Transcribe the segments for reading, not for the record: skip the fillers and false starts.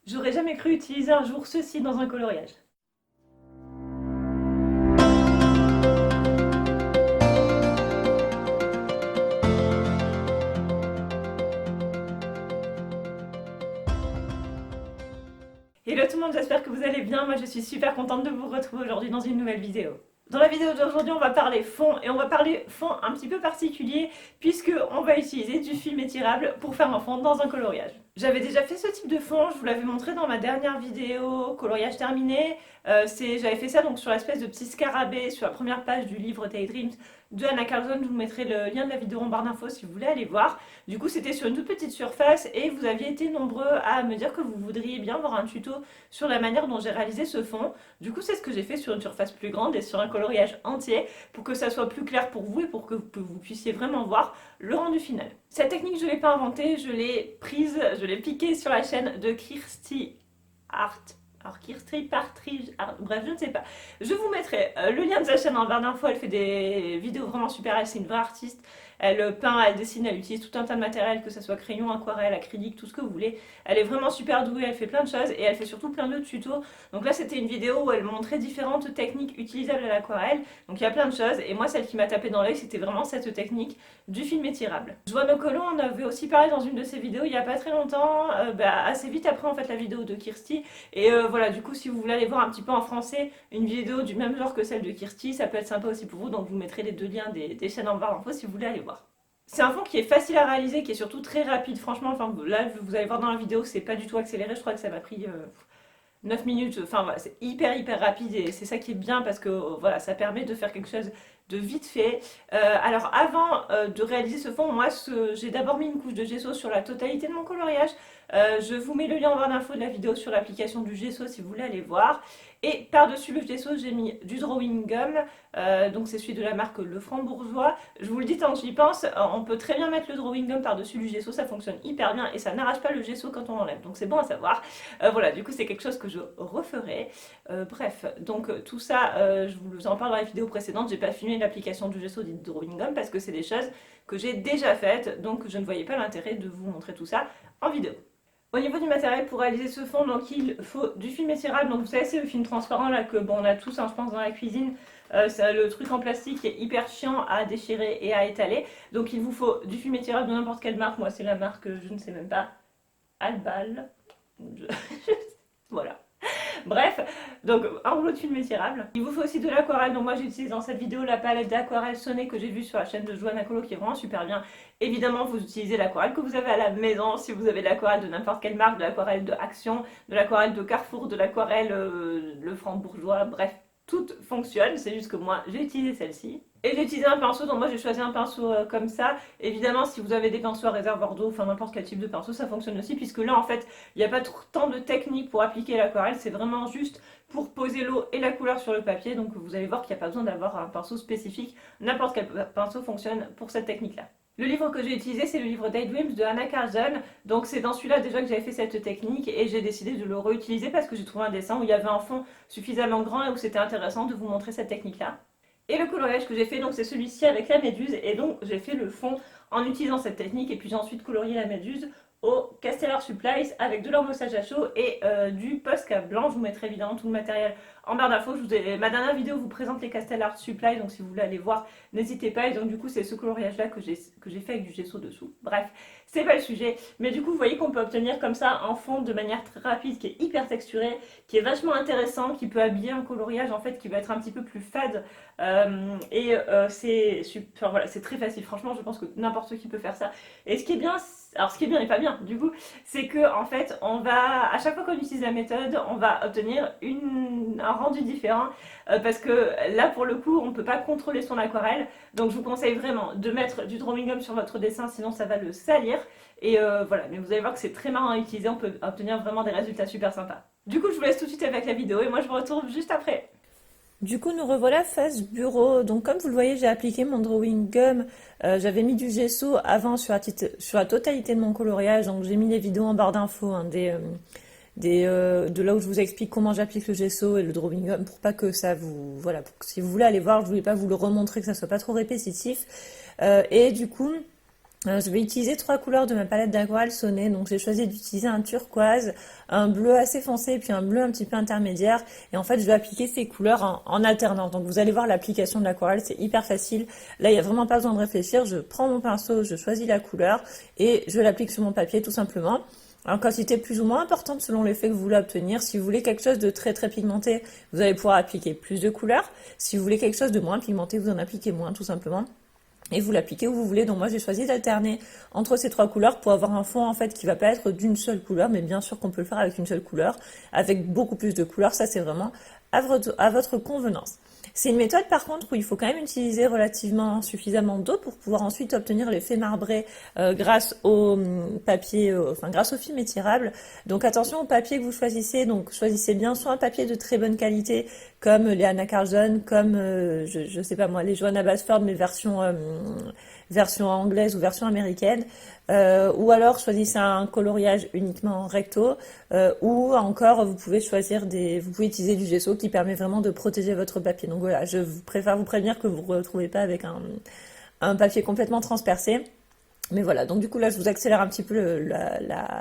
J'aurais jamais cru utiliser un jour ceci dans un coloriage. Hello tout le monde, j'espère que vous allez bien. Moi je suis super contente de vous retrouver aujourd'hui dans une nouvelle vidéo. Dans la vidéo d'aujourd'hui, on va parler fond et on va parler fond un petit peu particulier puisque on va utiliser du film étirable pour faire un fond dans un coloriage. J'avais déjà fait ce type de fond, je vous l'avais montré dans ma dernière vidéo coloriage terminé. J'avais fait ça donc sur l'espèce de petit scarabée sur la première page du livre Daydreams de Anna Carlson. Je vous mettrai le lien de la vidéo en barre d'infos si vous voulez aller voir. Du coup, c'était sur une toute petite surface et vous aviez été nombreux à me dire que vous voudriez bien voir un tuto sur la manière dont j'ai réalisé ce fond. Du coup, c'est ce que j'ai fait sur une surface plus grande et sur un coloriage entier pour que ça soit plus clair pour vous et pour que vous puissiez vraiment voir le rendu final. Cette technique, je ne l'ai pas inventée, je l'ai prise, je l'ai piquée sur la chaîne de Kirsty Art. Alors Kirsty Partridge, bref, je ne sais pas. Je vous mettrai le lien de sa chaîne en barre d'infos. Elle fait des vidéos vraiment super, elle c'est une vraie artiste. Elle peint, elle dessine, elle utilise tout un tas de matériel, que ce soit crayon, aquarelle, acrylique, tout ce que vous voulez. Elle est vraiment super douée, elle fait plein de choses et elle fait surtout plein de tutos. Donc là, c'était une vidéo où elle montrait différentes techniques utilisables à l'aquarelle. Donc il y a plein de choses et moi, celle qui m'a tapé dans l'œil, c'était vraiment cette technique du film étirable. Joanne Ocolo en avait aussi parlé dans une de ses vidéos il n'y a pas très longtemps, assez vite après en fait la vidéo de Kirsty. Et voilà, du coup, si vous voulez aller voir un petit peu en français une vidéo du même genre que celle de Kirsty, ça peut être sympa aussi pour vous. Donc, je vous mettrai les deux liens des chaînes en barre d'infos si vous voulez aller voir. C'est un fond qui est facile à réaliser, qui est surtout très rapide. Franchement, enfin, là, vous allez voir dans la vidéo, c'est pas du tout accéléré. Je crois que ça m'a pris 9 minutes. Enfin, voilà, c'est hyper rapide et c'est ça qui est bien parce que voilà, ça permet de faire quelque chose de vite fait. Alors, avant de réaliser ce fond, moi, j'ai d'abord mis une couche de gesso sur la totalité de mon coloriage. Je vous mets le lien en barre d'infos de la vidéo sur l'application du gesso si vous voulez aller voir. Et par-dessus le gesso, j'ai mis du drawing gum. Donc c'est celui de la marque Le Franc-Bourgeois. Je vous le dis tant que j'y pense, on peut très bien mettre le drawing gum par-dessus du gesso, ça fonctionne hyper bien et ça n'arrache pas le gesso quand on l'enlève. Donc c'est bon à savoir. Voilà, du coup c'est quelque chose que je referai. Bref, donc tout ça, je vous en parle dans les vidéos précédentes. J'ai pas filmé l'application du gesso du drawing gum parce que c'est des choses que j'ai déjà faites. Donc je ne voyais pas l'intérêt de vous montrer tout ça en vidéo. Au niveau du matériel pour réaliser ce fond, donc il faut du film étirable. Donc vous savez, c'est le film transparent là que bon, on a tous, hein, je pense, dans la cuisine. C'est le truc en plastique qui est hyper chiant à déchirer et à étaler. Donc il vous faut du film étirable de n'importe quelle marque. Moi, c'est la marque, je ne sais même pas, Albal. Je- Voilà. Bref, donc un rouleau de film étirable. Il vous faut aussi de l'aquarelle. Donc moi j'utilise dans cette vidéo la palette d'aquarelle Soné que j'ai vue sur la chaîne de Joanne Colo qui est vraiment super bien. Évidemment, vous utilisez l'aquarelle que vous avez à la maison. Si vous avez de l'aquarelle de n'importe quelle marque, de l'aquarelle de Action, de l'aquarelle de Carrefour, de l'aquarelle Le Franc-Bourgeois, bref, toutes fonctionnent. C'est juste que moi j'ai utilisé celle-ci. Et j'ai utilisé un pinceau, donc moi j'ai choisi un pinceau comme ça. Évidemment, si vous avez des pinceaux à réservoir d'eau, enfin n'importe quel type de pinceau, ça fonctionne aussi, puisque là en fait, il n'y a pas tant de technique pour appliquer l'aquarelle, c'est vraiment juste pour poser l'eau et la couleur sur le papier. Donc vous allez voir qu'il n'y a pas besoin d'avoir un pinceau spécifique, n'importe quel pinceau fonctionne pour cette technique-là. Le livre que j'ai utilisé, c'est le livre Daydreams de Anna Carlson. Donc c'est dans celui-là déjà que j'avais fait cette technique et j'ai décidé de le réutiliser parce que j'ai trouvé un dessin où il y avait un fond suffisamment grand et où c'était intéressant de vous montrer cette technique-là. Et le coloriage que j'ai fait, donc c'est celui-ci avec la méduse. Et donc j'ai fait le fond en utilisant cette technique. Et puis j'ai ensuite colorié la méduse au Castellar Supplies avec de l'embossage à chaud et du Posca blanc. Je vous mettrai évidemment tout le matériel en barre d'infos. Ma dernière vidéo vous présente les Castellar Supplies, donc si vous voulez aller voir, n'hésitez pas. Et donc du coup c'est ce coloriage-là que j'ai fait avec du gesso dessous. Bref, c'est pas le sujet. Mais du coup vous voyez qu'on peut obtenir comme ça un fond de manière très rapide, qui est hyper texturé, qui est vachement intéressant, qui peut habiller un coloriage en fait qui va être un petit peu plus fade. Enfin, voilà, c'est très facile. Franchement, je pense que n'importe qui peut faire ça. Et ce qui est bien, alors ce qui est bien et pas bien du coup, c'est que en fait, à chaque fois qu'on utilise la méthode, on va obtenir un rendu différent parce que là, pour le coup, on ne peut pas contrôler son aquarelle. Donc, je vous conseille vraiment de mettre du drawing gum sur votre dessin, sinon ça va le salir. Et voilà, mais vous allez voir que c'est très marrant à utiliser. On peut obtenir vraiment des résultats super sympas. Du coup, je vous laisse tout de suite avec la vidéo et moi, je vous retrouve juste après. Du coup, nous revoilà face bureau. Donc, comme vous le voyez, j'ai appliqué mon drawing gum. J'avais mis du gesso avant sur la totalité de mon coloriage. Donc, j'ai mis les vidéos en barre d'infos hein, de là où je vous explique comment j'applique le gesso et le drawing gum pour pas que ça vous... Voilà, si vous voulez aller voir, je voulais pas vous le remontrer, que ça soit pas trop répétitif. Et du coup... Je vais utiliser trois couleurs de ma palette d'aquarelle Sonet. Donc j'ai choisi d'utiliser un turquoise, un bleu assez foncé et puis un bleu un petit peu intermédiaire. Et en fait, je vais appliquer ces couleurs en alternance. Donc vous allez voir l'application de l'aquarelle, c'est hyper facile. Là, il n'y a vraiment pas besoin de réfléchir. Je prends mon pinceau, je choisis la couleur et je l'applique sur mon papier tout simplement. En quantité plus ou moins importante selon l'effet que vous voulez obtenir. Si vous voulez quelque chose de très très pigmenté, vous allez pouvoir appliquer plus de couleurs. Si vous voulez quelque chose de moins pigmenté, vous en appliquez moins tout simplement. Et vous l'appliquez où vous voulez. Donc moi j'ai choisi d'alterner entre ces trois couleurs pour avoir un fond en fait qui va pas être d'une seule couleur, mais bien sûr qu'on peut le faire avec une seule couleur, avec beaucoup plus de couleurs. Ça c'est vraiment à votre convenance. C'est une méthode par contre où il faut quand même utiliser relativement suffisamment d'eau pour pouvoir ensuite obtenir l'effet marbré grâce au papier, enfin grâce au film étirable. Donc attention au papier que vous choisissez. Donc choisissez bien soit un papier de très bonne qualité comme les Anna Carlson, comme je sais pas moi les Johanna Basford mais version anglaise ou version américaine, ou alors choisissez un coloriage uniquement recto, ou encore vous pouvez vous pouvez utiliser du gesso qui permet vraiment de protéger votre papier. Donc voilà, je préfère vous prévenir que vous ne vous retrouvez pas avec un papier complètement transpercé. Mais voilà, donc du coup là je vous accélère un petit peu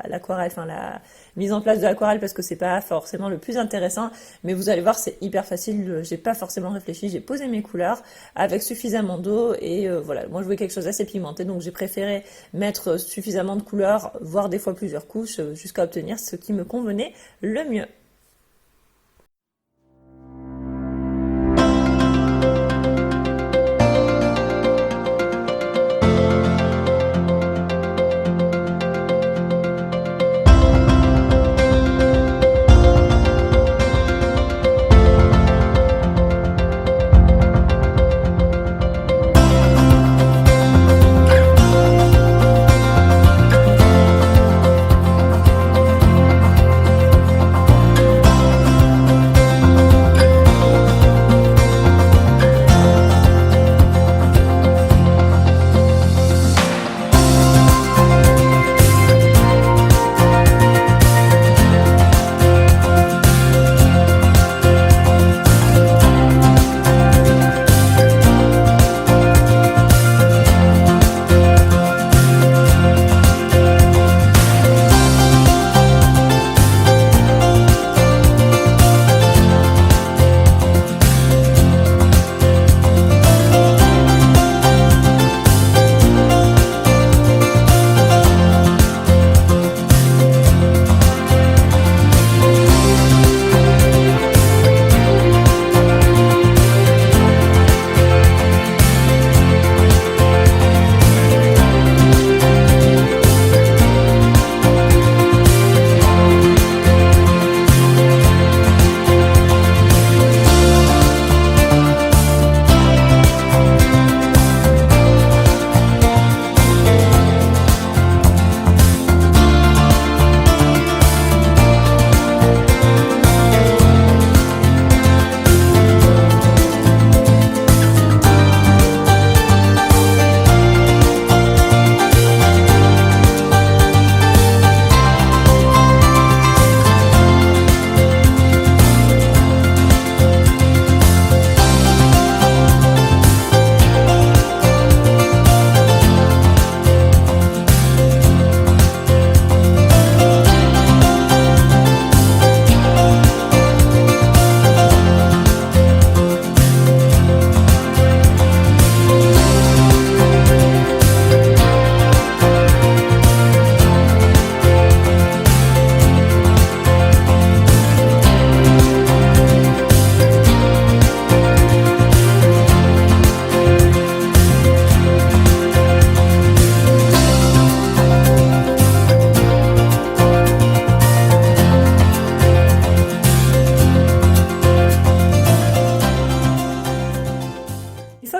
l'aquarelle, enfin la mise en place de l'aquarelle parce que c'est pas forcément le plus intéressant, mais vous allez voir c'est hyper facile, j'ai pas forcément réfléchi, j'ai posé mes couleurs avec suffisamment d'eau et voilà, moi je voulais quelque chose d'assez pigmenté donc j'ai préféré mettre suffisamment de couleurs, voire des fois plusieurs couches jusqu'à obtenir ce qui me convenait le mieux.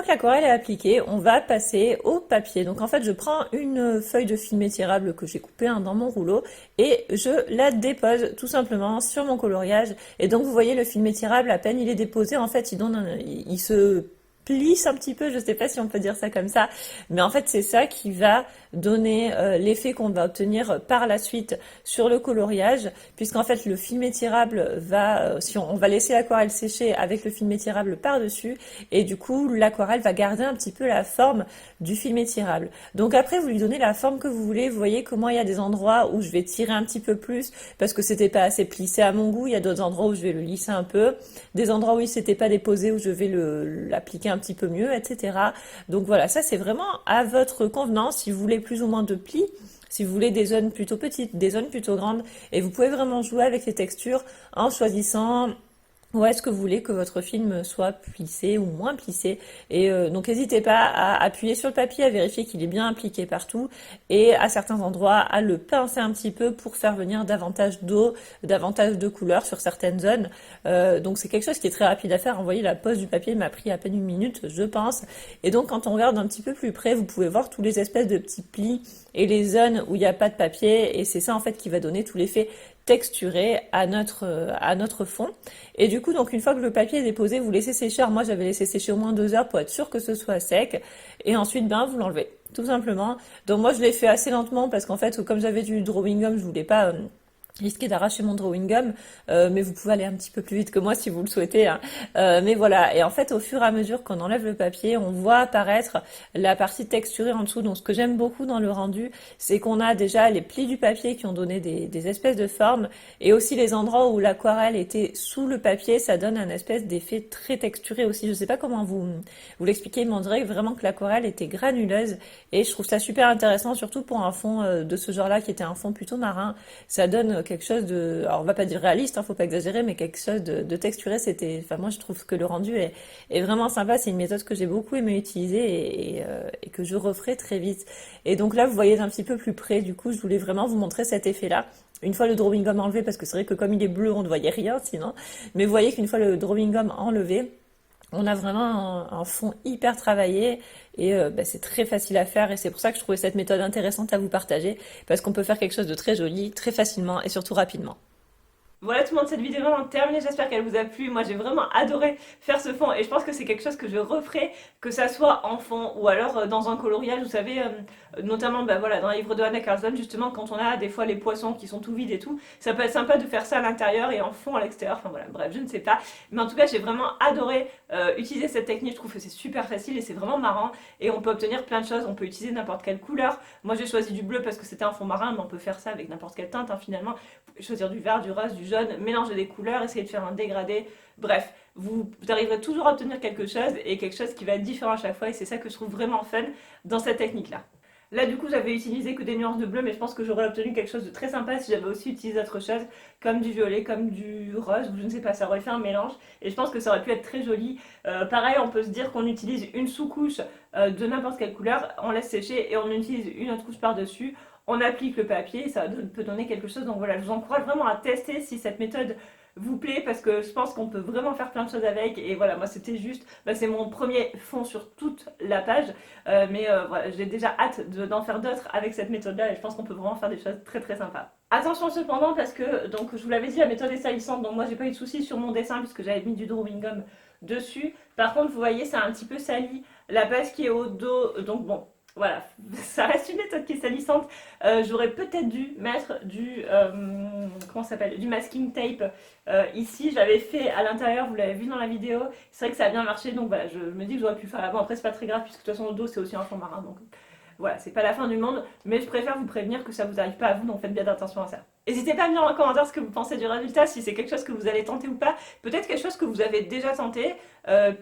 L'aquarelle est appliquée, on va passer au papier. Donc en fait, je prends une feuille de film étirable que j'ai coupée dans mon rouleau et je la dépose tout simplement sur mon coloriage. Et donc vous voyez le film étirable, à peine il est déposé, en fait, il se plisse un petit peu, je sais pas si on peut dire ça comme ça, mais en fait c'est ça qui va donner l'effet qu'on va obtenir par la suite sur le coloriage, puisqu'en fait le film étirable va, si on va laisser l'aquarelle sécher avec le film étirable par-dessus, et du coup l'aquarelle va garder un petit peu la forme du film étirable. Donc après vous lui donnez la forme que vous voulez, vous voyez comment il y a des endroits où je vais tirer un petit peu plus, parce que c'était pas assez plissé à mon goût, il y a d'autres endroits où je vais le lisser un peu, des endroits où il s'était pas déposé où je vais l'appliquer un petit peu mieux, etc. Donc voilà, ça c'est vraiment à votre convenance, si vous voulez plus ou moins de plis, si vous voulez des zones plutôt petites, des zones plutôt grandes, et vous pouvez vraiment jouer avec les textures en choisissant où est-ce que vous voulez que votre film soit plissé ou moins plissé. Et donc n'hésitez pas à appuyer sur le papier, à vérifier qu'il est bien appliqué partout et à certains endroits à le pincer un petit peu pour faire venir davantage d'eau, davantage de couleur sur certaines zones. Donc c'est quelque chose qui est très rapide à faire. Vous voyez, la pose du papier m'a pris à peine 1 minute, je pense. Et donc quand on regarde un petit peu plus près, vous pouvez voir tous les espèces de petits plis et les zones où il n'y a pas de papier. Et c'est ça en fait qui va donner tout l'effet texturé à notre fond. Et du coup, donc une fois que le papier est déposé, vous laissez sécher. Alors moi, j'avais laissé sécher au moins 2 heures pour être sûr que ce soit sec. Et ensuite, ben, vous l'enlevez, tout simplement. Donc moi, je l'ai fait assez lentement parce qu'en fait, comme j'avais du drawing gum, je voulais pas risquer d'arracher mon drawing gum, mais vous pouvez aller un petit peu plus vite que moi si vous le souhaitez, hein. Mais voilà, et en fait au fur et à mesure qu'on enlève le papier, on voit apparaître la partie texturée en dessous. Donc ce que j'aime beaucoup dans le rendu, c'est qu'on a déjà les plis du papier qui ont donné des espèces de formes, et aussi les endroits où l'aquarelle était sous le papier, ça donne un espèce d'effet très texturé aussi. Je sais pas comment vous l'expliquer, mais on dirait vraiment que l'aquarelle était granuleuse, et je trouve ça super intéressant, surtout pour un fond de ce genre-là qui était un fond plutôt marin. Ça donne quelque chose de, alors on va pas dire réaliste, hein, faut pas exagérer, mais quelque chose de texturé. Enfin moi je trouve que le rendu est vraiment sympa. C'est une méthode que j'ai beaucoup aimé utiliser et que je referai très vite. Et donc là vous voyez un petit peu plus près. Du coup je voulais vraiment vous montrer cet effet-là. Une fois le drawing gum enlevé, parce que c'est vrai que comme il est bleu on ne voyait rien sinon. Mais vous voyez qu'une fois le drawing gum enlevé, on a vraiment un fond hyper travaillé et c'est très facile à faire, et c'est pour ça que je trouvais cette méthode intéressante à vous partager, parce qu'on peut faire quelque chose de très joli, très facilement et surtout rapidement. Voilà tout le monde, cette vidéo est vraiment terminée, j'espère qu'elle vous a plu. Moi j'ai vraiment adoré faire ce fond et je pense que c'est quelque chose que je referai, que ça soit en fond ou alors dans un coloriage, vous savez, notamment voilà, dans les livres de Anna Carlson, justement quand on a des fois les poissons qui sont tout vides et tout, ça peut être sympa de faire ça à l'intérieur et en fond à l'extérieur, enfin voilà, bref, je ne sais pas. Mais en tout cas j'ai vraiment adoré utiliser cette technique, je trouve que c'est super facile et c'est vraiment marrant et on peut obtenir plein de choses, on peut utiliser n'importe quelle couleur. Moi j'ai choisi du bleu parce que c'était un fond marin, mais on peut faire ça avec n'importe quelle teinte, hein, finalement. Vous pouvez choisir du vert, du rose, du jaune, mélanger des couleurs, essayer de faire un dégradé. Bref, vous arriverez toujours à obtenir quelque chose et quelque chose qui va être différent à chaque fois, et c'est ça que je trouve vraiment fun dans cette technique-là. Là, du coup, j'avais utilisé que des nuances de bleu, mais je pense que j'aurais obtenu quelque chose de très sympa si j'avais aussi utilisé autre chose, comme du violet, comme du rose, ou je ne sais pas, ça aurait fait un mélange, et je pense que ça aurait pu être très joli. Pareil, on peut se dire qu'on utilise une sous-couche de n'importe quelle couleur, on laisse sécher, et on utilise une autre couche par-dessus, on applique le papier, ça peut donner quelque chose. Donc voilà, je vous encourage vraiment à tester si cette méthode vous plaît, parce que je pense qu'on peut vraiment faire plein de choses avec. Et voilà, moi c'était juste, c'est mon premier fond sur toute la page, mais voilà, j'ai déjà hâte d'en faire d'autres avec cette méthode là, et je pense qu'on peut vraiment faire des choses très très sympas. Attention cependant, parce que donc je vous l'avais dit, la méthode est salissante, donc moi j'ai pas eu de soucis sur mon dessin puisque j'avais mis du drawing gum dessus. Par contre vous voyez, c'est un petit peu sali la page qui est au dos, donc bon, voilà, ça reste une méthode qui est salissante. J'aurais peut-être dû mettre comment ça s'appelle, du masking tape ici. Je l'avais fait à l'intérieur, vous l'avez vu dans la vidéo. C'est vrai que ça a bien marché, donc voilà, je me dis que j'aurais pu le faire avant. Après, c'est pas très grave, puisque de toute façon, le dos, c'est aussi un fond marin, donc voilà, c'est pas la fin du monde, mais je préfère vous prévenir que ça vous arrive pas à vous, donc faites bien attention à ça. N'hésitez pas à me dire en commentaire ce que vous pensez du résultat, si c'est quelque chose que vous allez tenter ou pas, peut-être quelque chose que vous avez déjà tenté,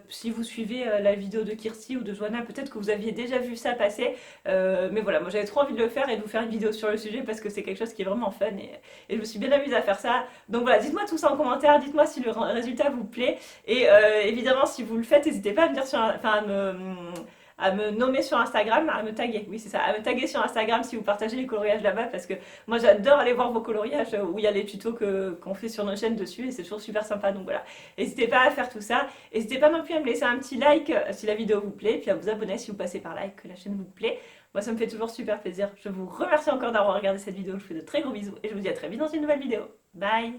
si vous suivez la vidéo de Kirsty ou de Joanna, peut-être que vous aviez déjà vu ça passer, mais voilà, moi j'avais trop envie de le faire et de vous faire une vidéo sur le sujet parce que c'est quelque chose qui est vraiment fun, et je me suis bien amusée à faire ça. Donc voilà, dites-moi tout ça en commentaire, dites-moi si le résultat vous plaît, et évidemment si vous le faites, n'hésitez pas à me dire à me nommer sur Instagram, à me taguer, oui c'est ça, à me taguer sur Instagram si vous partagez les coloriages là-bas, parce que moi j'adore aller voir vos coloriages où il y a les tutos qu'on fait sur nos chaînes dessus, et c'est toujours super sympa. Donc voilà, n'hésitez pas à faire tout ça, n'hésitez pas non plus à me laisser un petit like si la vidéo vous plaît, puis à vous abonner si vous passez par là et que la chaîne vous plaît. Moi ça me fait toujours super plaisir. Je vous remercie encore d'avoir regardé cette vidéo, je vous fais de très gros bisous et je vous dis à très vite dans une nouvelle vidéo. Bye.